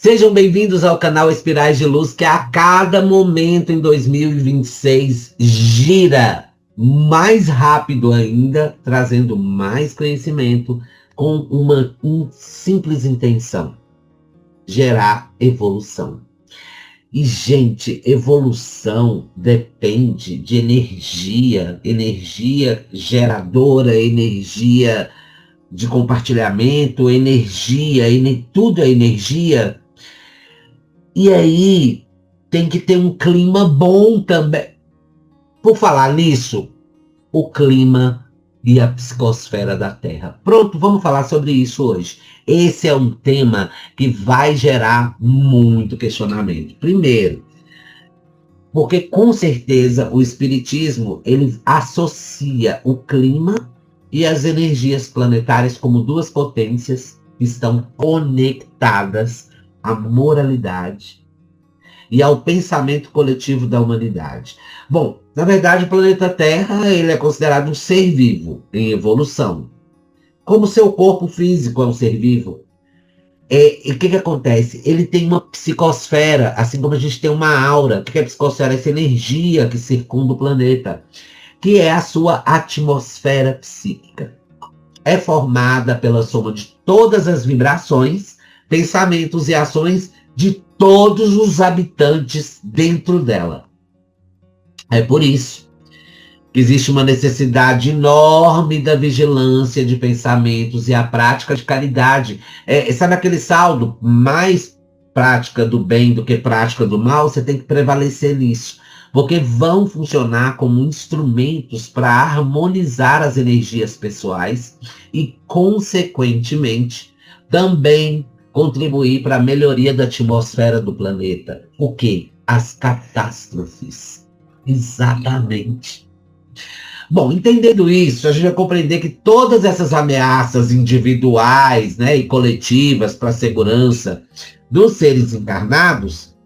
Sejam bem-vindos ao canal Espirais de Luz, que a cada momento em 2026 gira mais rápido ainda, trazendo mais conhecimento com uma simples intenção: gerar evolução. E, gente, evolução depende de energia, energia geradora, energia de compartilhamento, energia, tudo é energia. E aí tem que ter um clima bom também. Por falar nisso, o clima e a psicosfera da Terra. Pronto, vamos falar sobre isso hoje. Esse é um tema que vai gerar muito questionamento. Primeiro, porque com certeza o Espiritismo ele associa o clima e as energias planetárias como duas potências que estão conectadas à moralidade e ao pensamento coletivo da humanidade. Bom, na verdade o planeta Terra ele é considerado um ser vivo em evolução. Como seu corpo físico é um ser vivo, e o que acontece? Ele tem uma psicosfera, assim como a gente tem uma aura. O que é a psicosfera? Essa energia que circunda o planeta, que é a sua atmosfera psíquica. É formada pela soma de todas as vibrações, pensamentos e ações de todos os habitantes dentro dela. É por isso que existe uma necessidade enorme da vigilância de pensamentos e a prática de caridade. Sabe aquele saldo? Mais prática do bem do que prática do mal? Você tem que prevalecer nisso. Porque vão funcionar como instrumentos para harmonizar as energias pessoais e, consequentemente, também contribuir para a melhoria da atmosfera do planeta. O quê? As catástrofes. Exatamente. Bom, entendendo isso, a gente vai compreender que todas essas ameaças individuais, e coletivas para a segurança dos seres encarnados,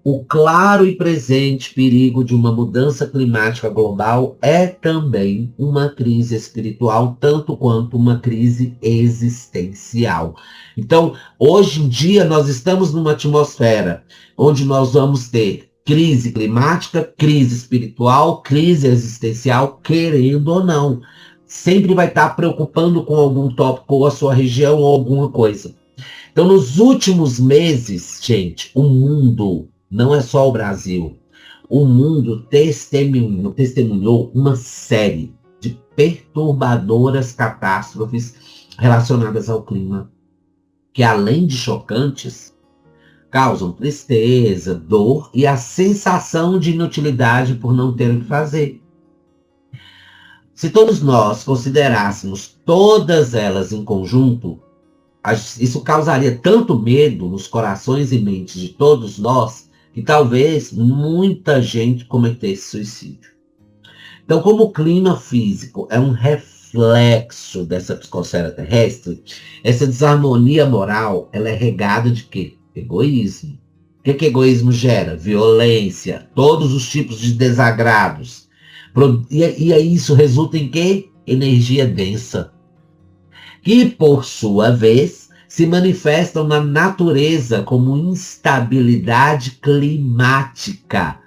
o claro e presente perigo de uma mudança climática global é também uma crise espiritual, tanto quanto uma crise existencial. Então, hoje em dia, nós estamos numa atmosfera onde nós vamos ter crise climática, crise espiritual, crise existencial, querendo ou não. Sempre vai estar preocupando com algum tópico ou a sua região ou alguma coisa. Então, nos últimos meses, gente, o mundo, não é só o Brasil, o mundo testemunhou uma série de perturbadoras catástrofes relacionadas ao clima, que além de chocantes, causam tristeza, dor e a sensação de inutilidade por não ter o que fazer. Se todos nós considerássemos todas elas em conjunto, isso causaria tanto medo nos corações e mentes de todos nós, que talvez muita gente cometesse suicídio. Então, como o clima físico é um reflexo dessa psicosfera terrestre, essa desarmonia moral, ela é regada de quê? Egoísmo. O que egoísmo gera? Violência, todos os tipos de desagrados. E aí isso resulta em quê? Energia densa, que por sua vez se manifestam na natureza como instabilidade climática,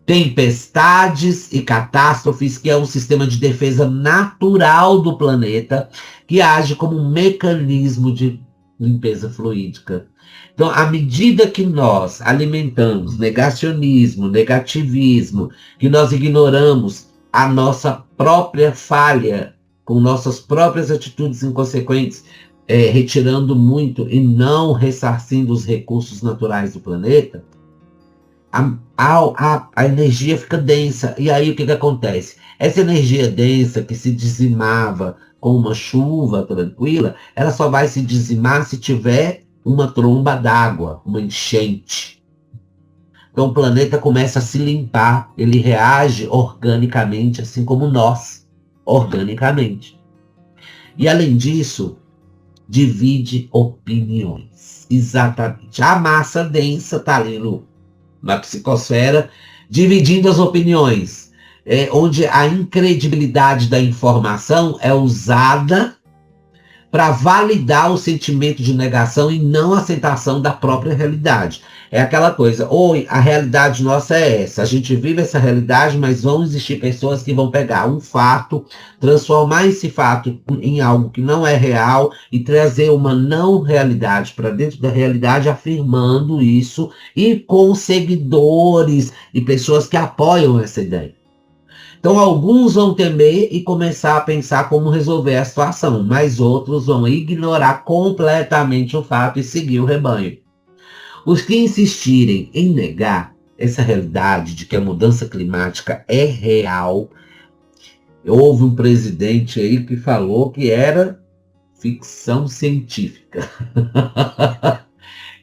tempestades e catástrofes, que é um sistema de defesa natural do planeta, que age como um mecanismo de limpeza fluídica. Então, à medida que nós alimentamos negacionismo, negativismo, que nós ignoramos a nossa própria falha, com nossas próprias atitudes inconsequentes, retirando muito e não ressarcindo os recursos naturais do planeta, a energia fica densa. E aí o que acontece? Essa energia densa que se dizimava com uma chuva tranquila, ela só vai se dizimar se tiver uma tromba d'água, uma enchente. Então o planeta começa a se limpar, ele reage organicamente, assim como nós, organicamente. E além disso, divide opiniões. Exatamente. A massa densa está ali na psicosfera, dividindo as opiniões, onde a incredibilidade da informação é usada para validar o sentimento de negação e não aceitação da própria realidade. É aquela coisa, ou a realidade nossa é essa, a gente vive essa realidade, mas vão existir pessoas que vão pegar um fato, transformar esse fato em algo que não é real e trazer uma não realidade para dentro da realidade, afirmando isso e com seguidores e pessoas que apoiam essa ideia. Então, alguns vão temer e começar a pensar como resolver a situação, mas outros vão ignorar completamente o fato e seguir o rebanho. Os que insistirem em negar essa realidade de que a mudança climática é real, houve um presidente aí que falou que era ficção científica.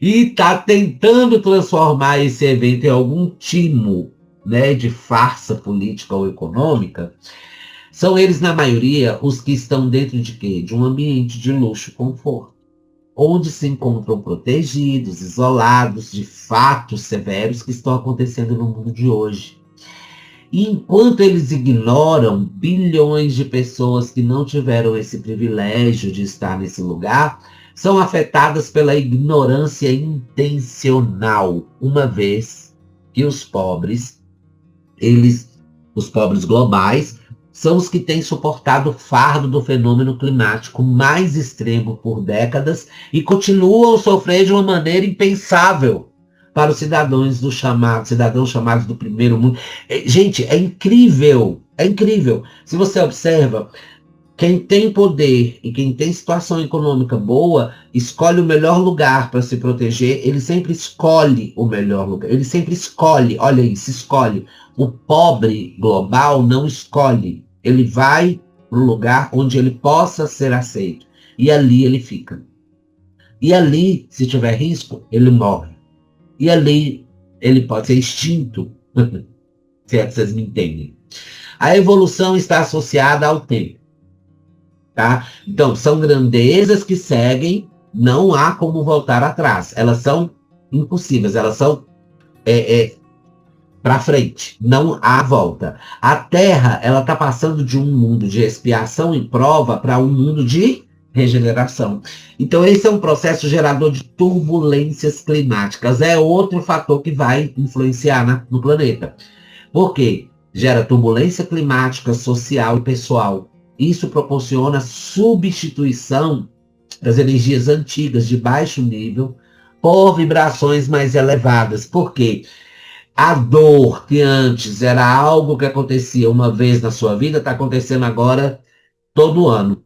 E está tentando transformar esse evento em algum timo, né, de farsa política ou econômica. São eles, na maioria, os que estão dentro de quê? De um ambiente de luxo e conforto, onde se encontram protegidos, isolados de fatos severos que estão acontecendo no mundo de hoje. E enquanto eles ignoram bilhões de pessoas que não tiveram esse privilégio de estar nesse lugar, são afetadas pela ignorância intencional, uma vez que os pobres globais, são os que têm suportado o fardo do fenômeno climático mais extremo por décadas e continuam a sofrer de uma maneira impensável para os cidadãos chamados do primeiro mundo. Gente, é incrível, é incrível. Se você observa, quem tem poder e quem tem situação econômica boa, escolhe o melhor lugar para se proteger, ele sempre escolhe o melhor lugar. Ele sempre escolhe, olha isso, escolhe. O pobre global não escolhe. Ele vai para o lugar onde ele possa ser aceito. E ali ele fica. E ali, se tiver risco, ele morre. E ali ele pode ser extinto. Se é que vocês me entendem. A evolução está associada ao tempo. Tá? Então, são grandezas que seguem, não há como voltar atrás. Elas são impossíveis, elas são para frente, não há volta. A Terra, ela está passando de um mundo de expiação e prova para um mundo de regeneração. Então, esse é um processo gerador de turbulências climáticas. É outro fator que vai influenciar no planeta. Por quê? Gera turbulência climática, social e pessoal. Isso proporciona substituição das energias antigas de baixo nível por vibrações mais elevadas. Por quê? A dor que antes era algo que acontecia uma vez na sua vida, está acontecendo agora todo ano.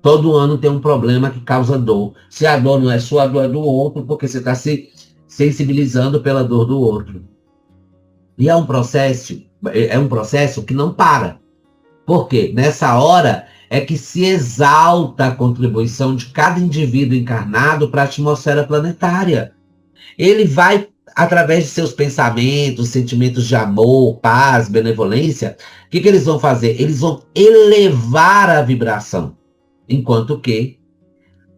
Todo ano tem um problema que causa dor. Se a dor não é sua, a dor é do outro, porque você está se sensibilizando pela dor do outro. E é um processo que não para. Por quê? Nessa hora é que se exalta a contribuição de cada indivíduo encarnado para a atmosfera planetária. Ele vai, através de seus pensamentos, sentimentos de amor, paz, benevolência, o que eles vão fazer? Eles vão elevar a vibração. Enquanto que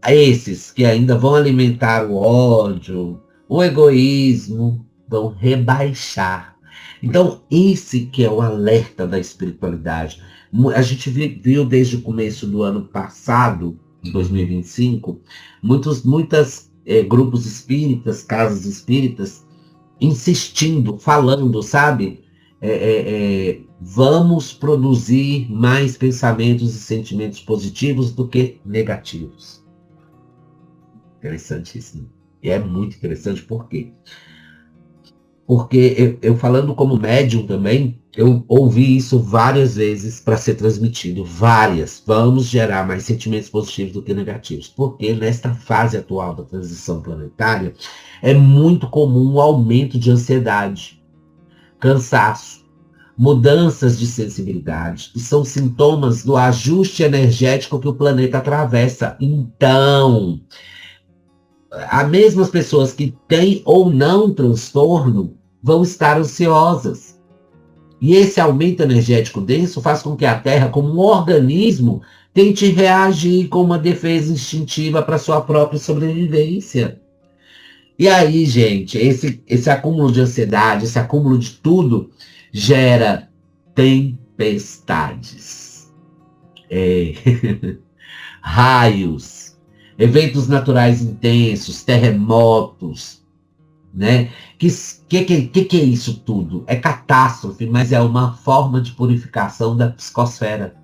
esses que ainda vão alimentar o ódio, o egoísmo, vão rebaixar. Então, esse que é o alerta da espiritualidade. A gente viu desde o começo do ano passado, de 2025, muitos grupos espíritas, casas espíritas, insistindo, falando, sabe? Vamos produzir mais pensamentos e sentimentos positivos do que negativos. Interessantíssimo. E é muito interessante, por quê? Porque eu falando como médium também, eu ouvi isso várias vezes para ser transmitido. Várias. Vamos gerar mais sentimentos positivos do que negativos. Porque nesta fase atual da transição planetária, é muito comum o aumento de ansiedade, cansaço, mudanças de sensibilidade, que são sintomas do ajuste energético que o planeta atravessa. Então, as mesmas pessoas que têm ou não transtorno vão estar ansiosas. E esse aumento energético denso faz com que a Terra, como um organismo, tente reagir com uma defesa instintiva para sua própria sobrevivência. E aí, gente, esse acúmulo de ansiedade, esse acúmulo de tudo, gera tempestades. raios, eventos naturais intensos, terremotos, né? Que é isso tudo? É catástrofe, mas é uma forma de purificação da psicosfera.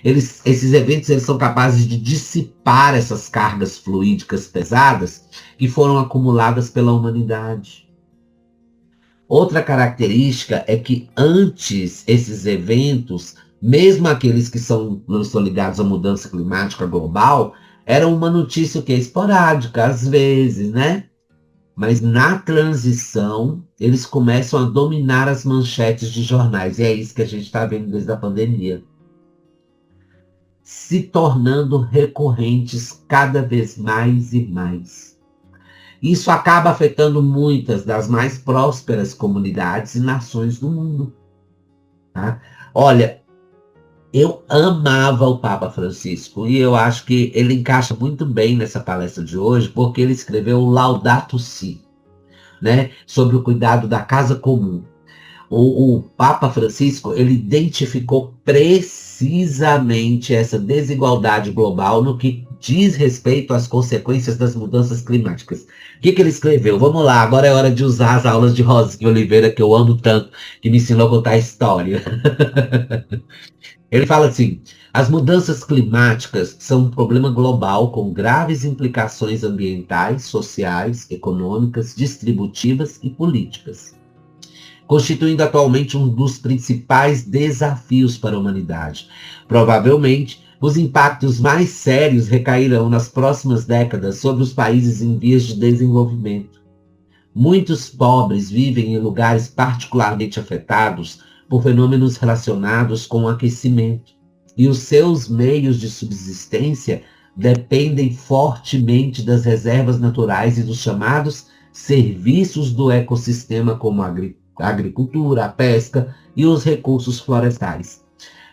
Esses eventos eles são capazes de dissipar essas cargas fluídicas pesadas que foram acumuladas pela humanidade. Outra característica é que antes esses eventos, mesmo aqueles que não estão ligados à mudança climática global, eram uma notícia que é esporádica, às vezes, né? Mas na transição, eles começam a dominar as manchetes de jornais. E é isso que a gente está vendo desde a pandemia. Se tornando recorrentes cada vez mais e mais. Isso acaba afetando muitas das mais prósperas comunidades e nações do mundo. Tá? Olha, eu amava o Papa Francisco e eu acho que ele encaixa muito bem nessa palestra de hoje, porque ele escreveu o Laudato Si, né, sobre o cuidado da casa comum. O Papa Francisco, ele identificou precisamente essa desigualdade global no que diz respeito às consequências das mudanças climáticas. O que ele escreveu? Vamos lá, agora é hora de usar as aulas de Rosinha Oliveira, que eu amo tanto, que me ensinou a contar história. Ele fala assim: as mudanças climáticas são um problema global com graves implicações ambientais, sociais, econômicas, distributivas e políticas, constituindo atualmente um dos principais desafios para a humanidade. Provavelmente, os impactos mais sérios recairão nas próximas décadas sobre os países em vias de desenvolvimento. Muitos pobres vivem em lugares particularmente afetados por fenômenos relacionados com o aquecimento, e os seus meios de subsistência dependem fortemente das reservas naturais e dos chamados serviços do ecossistema, como a agricultura, a pesca e os recursos florestais.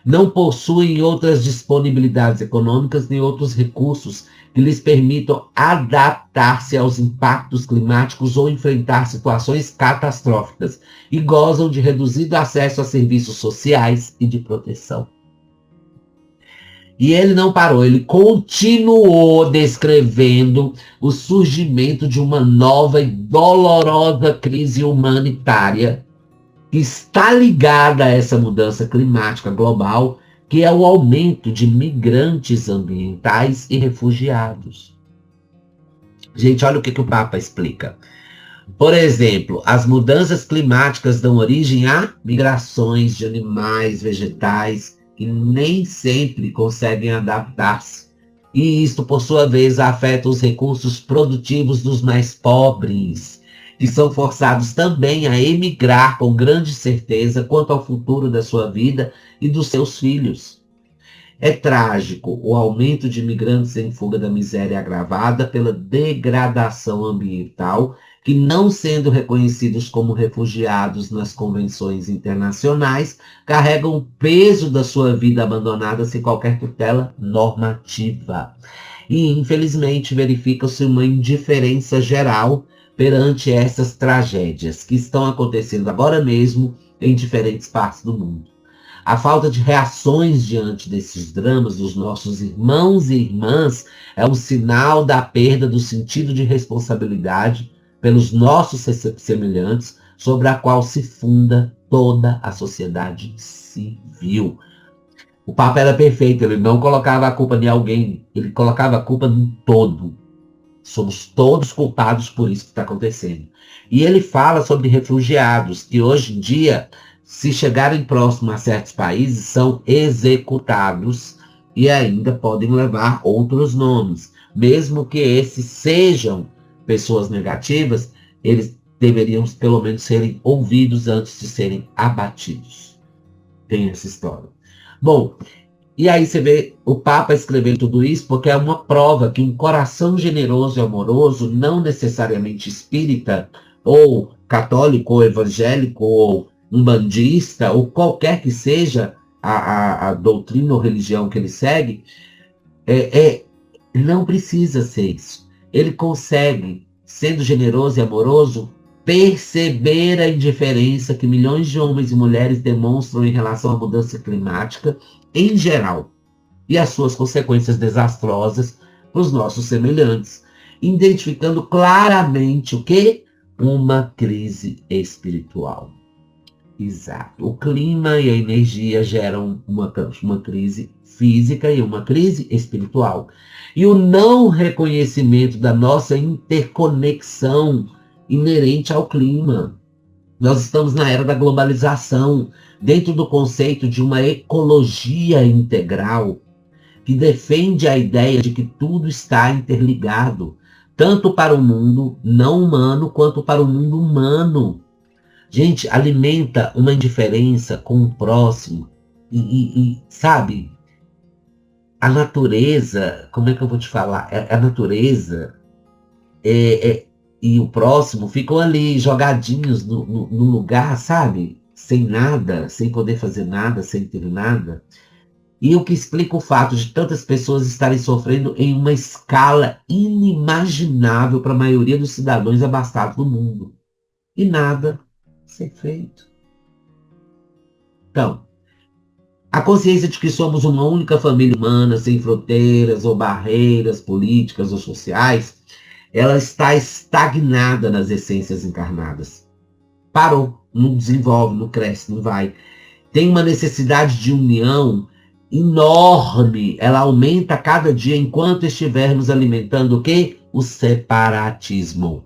Não possuem outras disponibilidades econômicas nem outros recursos que lhes permitam adaptar-se aos impactos climáticos ou enfrentar situações catastróficas, e gozam de reduzido acesso a serviços sociais e de proteção. E ele não parou, ele continuou descrevendo o surgimento de uma nova e dolorosa crise humanitária que está ligada a essa mudança climática global, que é o aumento de migrantes ambientais e refugiados. Gente, olha o que o Papa explica. Por exemplo, as mudanças climáticas dão origem a migrações de animais, vegetais, que nem sempre conseguem adaptar-se. E isto, por sua vez, afeta os recursos produtivos dos mais pobres, que são forçados também a emigrar com grande certeza quanto ao futuro da sua vida e dos seus filhos. É trágico o aumento de imigrantes em fuga da miséria agravada pela degradação ambiental, que, não sendo reconhecidos como refugiados nas convenções internacionais, carregam o peso da sua vida abandonada sem qualquer tutela normativa. E, infelizmente, verifica-se uma indiferença geral perante essas tragédias que estão acontecendo agora mesmo em diferentes partes do mundo. A falta de reações diante desses dramas dos nossos irmãos e irmãs é um sinal da perda do sentido de responsabilidade pelos nossos semelhantes, sobre a qual se funda toda a sociedade civil. O Papa era perfeito, ele não colocava a culpa em alguém, ele colocava a culpa em todo. Somos todos culpados por isso que está acontecendo. E ele fala sobre refugiados, que hoje em dia, se chegarem próximo a certos países, são executados e ainda podem levar outros nomes. Mesmo que esses sejam pessoas negativas, eles deveriam pelo menos serem ouvidos antes de serem abatidos. Tem essa história. Bom, e aí você vê o Papa escrevendo tudo isso porque é uma prova que um coração generoso e amoroso, não necessariamente espírita, ou católico, ou evangélico, ou umbandista, ou qualquer que seja a doutrina ou religião que ele segue, não precisa ser isso. Ele consegue, sendo generoso e amoroso, perceber a indiferença que milhões de homens e mulheres demonstram em relação à mudança climática em geral, e as suas consequências desastrosas para os nossos semelhantes, identificando claramente o que? Uma crise espiritual. Exato. O clima e a energia geram uma crise física e uma crise espiritual. E o não reconhecimento da nossa interconexão inerente ao clima. Nós estamos na era da globalização, dentro do conceito de uma ecologia integral, que defende a ideia de que tudo está interligado, tanto para o mundo não humano quanto para o mundo humano. Gente, alimenta uma indiferença com o próximo. Sabe, a natureza, como é que eu vou te falar? A natureza e o próximo ficam ali jogadinhos no lugar, sabe? Sem nada, sem poder fazer nada, sem ter nada. E o que explica o fato de tantas pessoas estarem sofrendo em uma escala inimaginável para a maioria dos cidadãos abastados do mundo. E nada ser feito. Então, a consciência de que somos uma única família humana, sem fronteiras ou barreiras políticas ou sociais, ela está estagnada nas essências encarnadas. Parou, não desenvolve, não cresce, não vai. Tem uma necessidade de união enorme. Ela aumenta a cada dia enquanto estivermos alimentando o quê? O separatismo.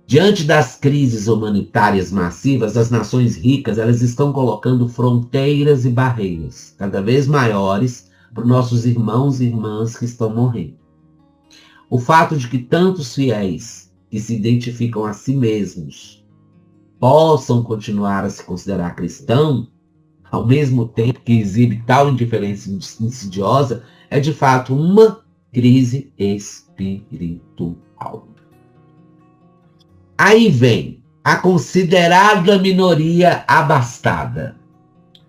Diante das crises humanitárias massivas, as nações ricas elas estão colocando fronteiras e barreiras cada vez maiores para os nossos irmãos e irmãs que estão morrendo. O fato de que tantos fiéis que se identificam a si mesmos possam continuar a se considerar cristão, ao mesmo tempo que exibe tal indiferença insidiosa, é de fato uma crise espiritual. Aí vem a considerada minoria abastada.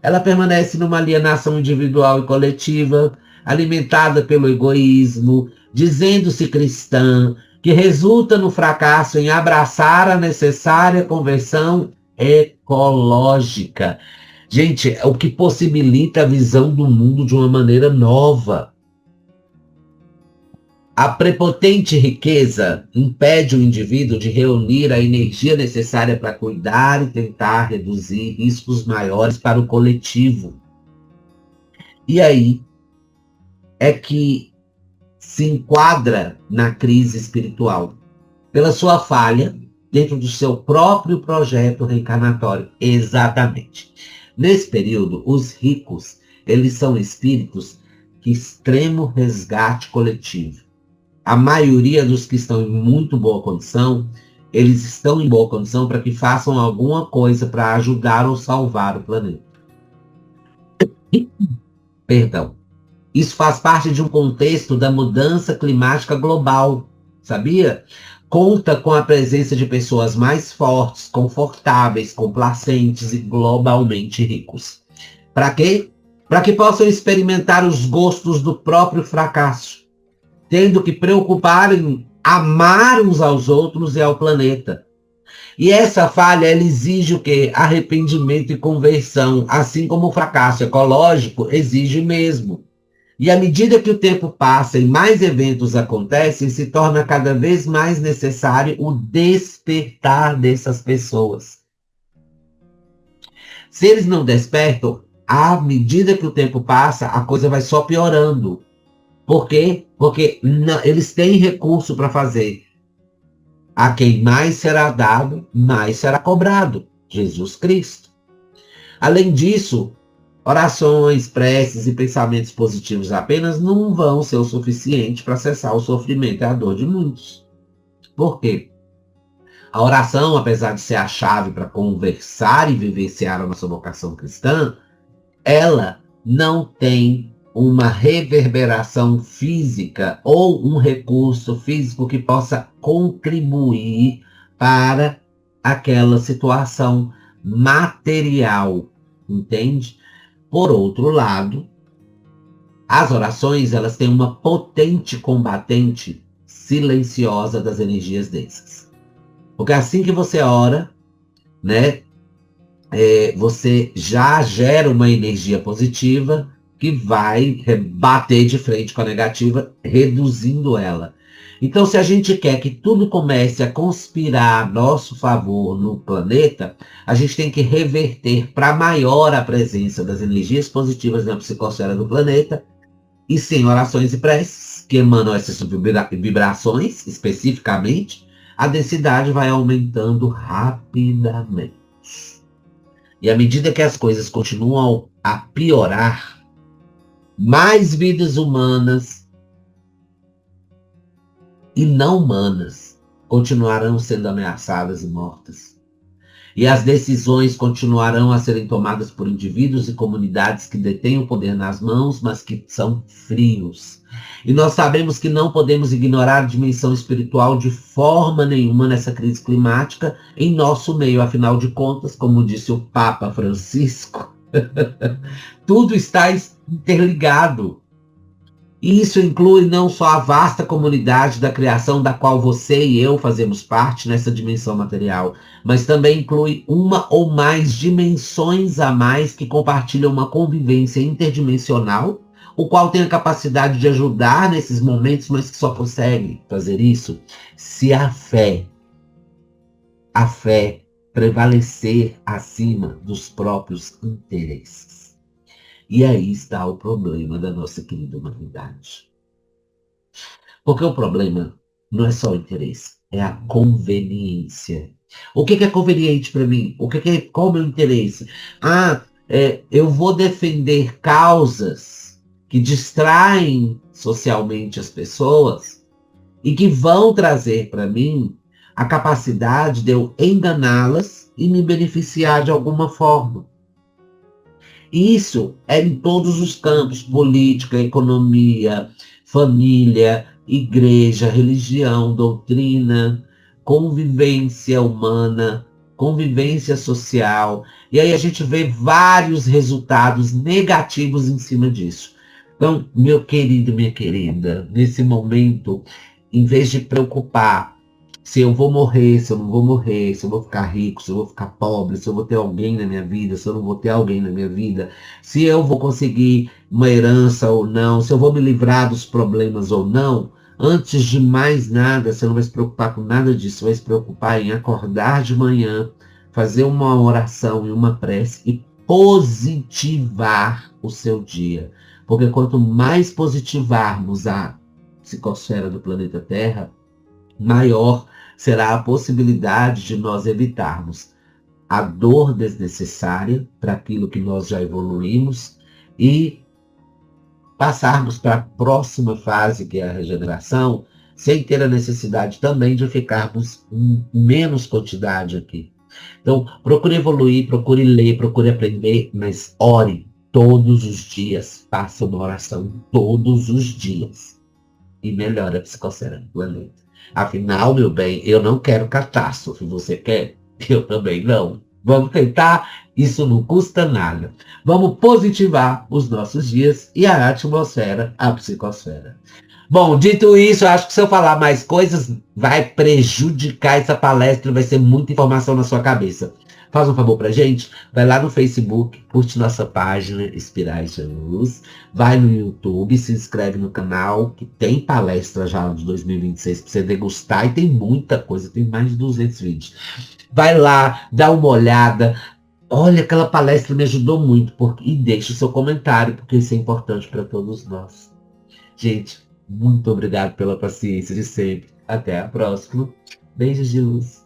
Ela permanece numa alienação individual e coletiva, alimentada pelo egoísmo, dizendo-se cristã, que resulta no fracasso em abraçar a necessária conversão ecológica. Gente, é o que possibilita a visão do mundo de uma maneira nova. A prepotente riqueza impede o indivíduo de reunir a energia necessária para cuidar e tentar reduzir riscos maiores para o coletivo. E aí é que se enquadra na crise espiritual, pela sua falha dentro do seu próprio projeto reencarnatório. Exatamente. Nesse período, os ricos, eles são espíritos de extremo resgate coletivo. A maioria dos que estão em muito boa condição, eles estão em boa condição para que façam alguma coisa para ajudar ou salvar o planeta. Perdão. Isso faz parte de um contexto da mudança climática global, sabia? Conta com a presença de pessoas mais fortes, confortáveis, complacentes e globalmente ricos. Para quê? Para que possam experimentar os gostos do próprio fracasso, tendo que preocupar em amar uns aos outros e ao planeta. E essa falha, ela exige o quê? Arrependimento e conversão, assim como o fracasso ecológico exige mesmo. E à medida que o tempo passa e mais eventos acontecem, se torna cada vez mais necessário o despertar dessas pessoas. Se eles não despertam, à medida que o tempo passa, a coisa vai só piorando. Por quê? Porque eles têm recurso para fazer. A quem mais será dado, mais será cobrado. Jesus Cristo. Além disso, orações, preces e pensamentos positivos apenas não vão ser o suficiente para cessar o sofrimento e a dor de muitos. Por quê? A oração, apesar de ser a chave para conversar e vivenciar a nossa vocação cristã, ela não tem uma reverberação física ou um recurso físico que possa contribuir para aquela situação material, entende? Por outro lado, as orações elas têm uma potente combatente silenciosa das energias densas. Porque assim que você ora, né, você já gera uma energia positiva que vai bater de frente com a negativa, reduzindo ela. Então, se a gente quer que tudo comece a conspirar a nosso favor no planeta, a gente tem que reverter para maior a presença das energias positivas na psicosfera do planeta, e sem orações e preces, que emanam essas vibrações especificamente, a densidade vai aumentando rapidamente. E à medida que as coisas continuam a piorar, mais vidas humanas e não humanas continuarão sendo ameaçadas e mortas. E as decisões continuarão a serem tomadas por indivíduos e comunidades que detêm o poder nas mãos, mas que são frios. E nós sabemos que não podemos ignorar a dimensão espiritual de forma nenhuma nessa crise climática em nosso meio. Afinal de contas, como disse o Papa Francisco, tudo está interligado. E isso inclui não só a vasta comunidade da criação da qual você e eu fazemos parte nessa dimensão material, mas também inclui uma ou mais dimensões a mais que compartilham uma convivência interdimensional, o qual tem a capacidade de ajudar nesses momentos, mas que só consegue fazer isso se a fé prevalecer acima dos próprios interesses. E aí está o problema da nossa querida humanidade. Porque o problema não é só o interesse, é a conveniência. O que é conveniente para mim? Qual é o meu interesse? Eu vou defender causas que distraem socialmente as pessoas e que vão trazer para mim a capacidade de eu enganá-las e me beneficiar de alguma forma. Isso é em todos os campos: política, economia, família, igreja, religião, doutrina, convivência humana, convivência social. E aí a gente vê vários resultados negativos em cima disso. Então, meu querido, minha querida, nesse momento, em vez de preocupar se eu vou morrer, se eu não vou morrer, se eu vou ficar rico, se eu vou ficar pobre, se eu vou ter alguém na minha vida, se eu não vou ter alguém na minha vida, se eu vou conseguir uma herança ou não, se eu vou me livrar dos problemas ou não, antes de mais nada, você não vai se preocupar com nada disso, você vai se preocupar em acordar de manhã, fazer uma oração e uma prece e positivar o seu dia. Porque quanto mais positivarmos a psicosfera do planeta Terra, maior será a possibilidade de nós evitarmos a dor desnecessária para aquilo que nós já evoluímos e passarmos para a próxima fase, que é a regeneração, sem ter a necessidade também de ficarmos em menos quantidade aqui. Então, procure evoluir, procure ler, procure aprender, mas ore todos os dias, faça uma oração todos os dias e melhore a psicosfera do planeta. Afinal, meu bem, eu não quero catástrofe. Você quer? Eu também não. Vamos tentar? Isso não custa nada. Vamos positivar os nossos dias e a atmosfera, a psicosfera. Bom, dito isso, eu acho que se eu falar mais coisas, vai prejudicar essa palestra, vai ser muita informação na sua cabeça. Faz um favor pra gente, vai lá no Facebook, curte nossa página Espirais de Luz, vai no YouTube, se inscreve no canal, que tem palestra já de 2026 pra você degustar, e tem muita coisa, tem mais de 200 vídeos. Vai lá, dá uma olhada, olha, aquela palestra me ajudou muito, e deixa o seu comentário, porque isso é importante para todos nós. Gente, muito obrigado pela paciência de sempre. Até a próxima. Beijos de luz.